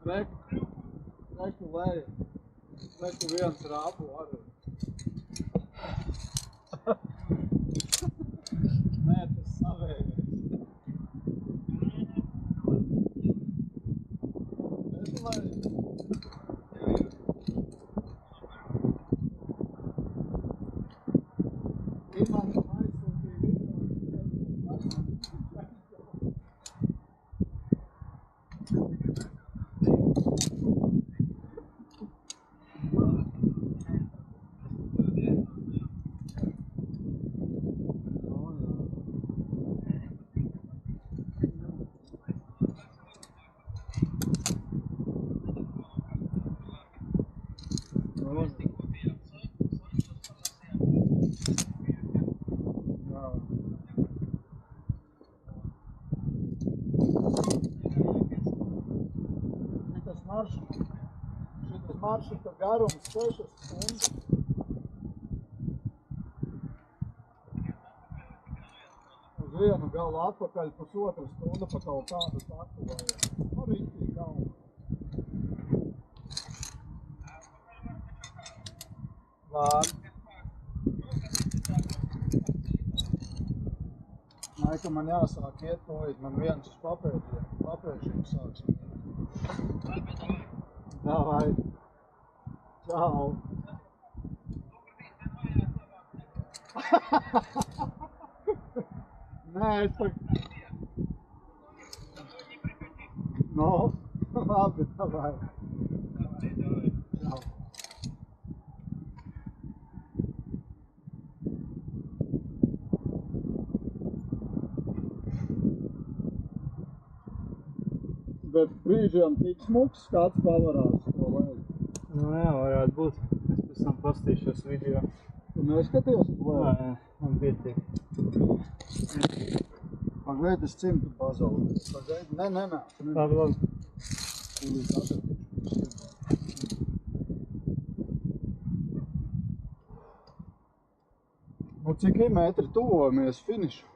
Reku leja. Reku viens rāpu arī. Nē, tas savējais. Es domāju. Imants aizsūtīja video. Šitas maršruta garums 6 stundas. Uz vienu galu atpakaļ pusotra stunda pa kaut kādu taku vai rītī kalnu. Vārdi. Nē, ka man jāsāk iet tūlīt, man viens uz papēžiem sāks. Davai. Čau. Nē, es tak... No, labi, davai. Čau. Bet brīžiem tik smuks, kāds pavarās to leju. Nu jā, varētu būt. Es pēc tam pastīšos video. Tu neskaties uz leju? Nē, man pietiek. Pagaid, es cimtu pazaudēju. Pagaid, nē. Labi. Nu, cik metri tuvojamies finišu?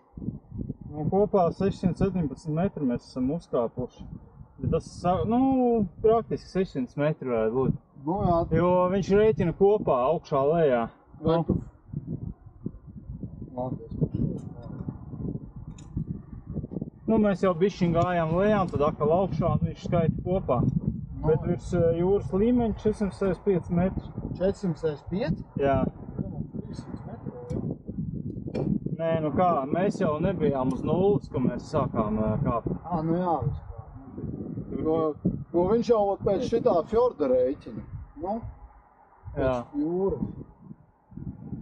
Nu, kopā 617 metri mēs esam uzkāpuši. Bet tas, nu, praktiski 600 metri varētu būt. Nu jā. Jo viņš rēķina kopā augšā lejā. Vai tu? Nu, mēs jau bišķiņ gājām lejā, un tad atkal augšā, un viņš skaita kopā. Bet virs jūras līmeņa 465 metri. 465? Jā. 300 metri. Nē, nu kā, mēs jau nebijām uz nulles, ko mēs sākām kāpt. Nu jā, vispār. Viņš jau pēc šitā fjorda rēķina. Nu, pēc jūras.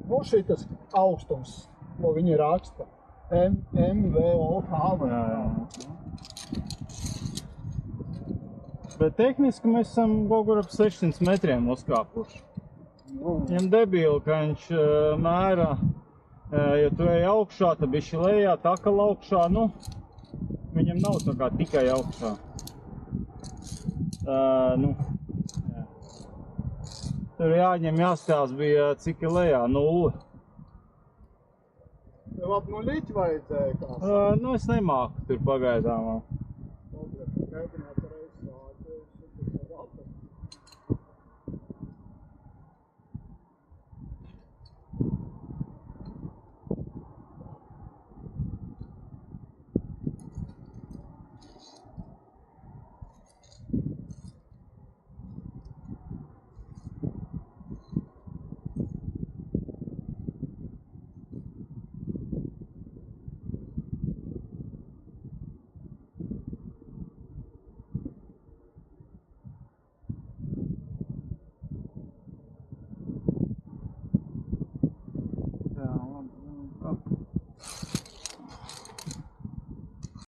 Nu, šitas augstums, ko viņi raksta. MVOH. Bet tehniski mēs esam kaut kur ap 600 metriem uzkāpuši. Viņam debīli, ka viņš mēra, ja tu ej augšā, tad bišķi lejā, takal augšā, nu, viņam nav tā kā tikai augšā. Nu, jā. Tur jāņem jāskatās bija cik lejā, 0. Tev ap nuļiķi vajadzēja kāds? Nu, es nemāku tur pagaidām. Labi,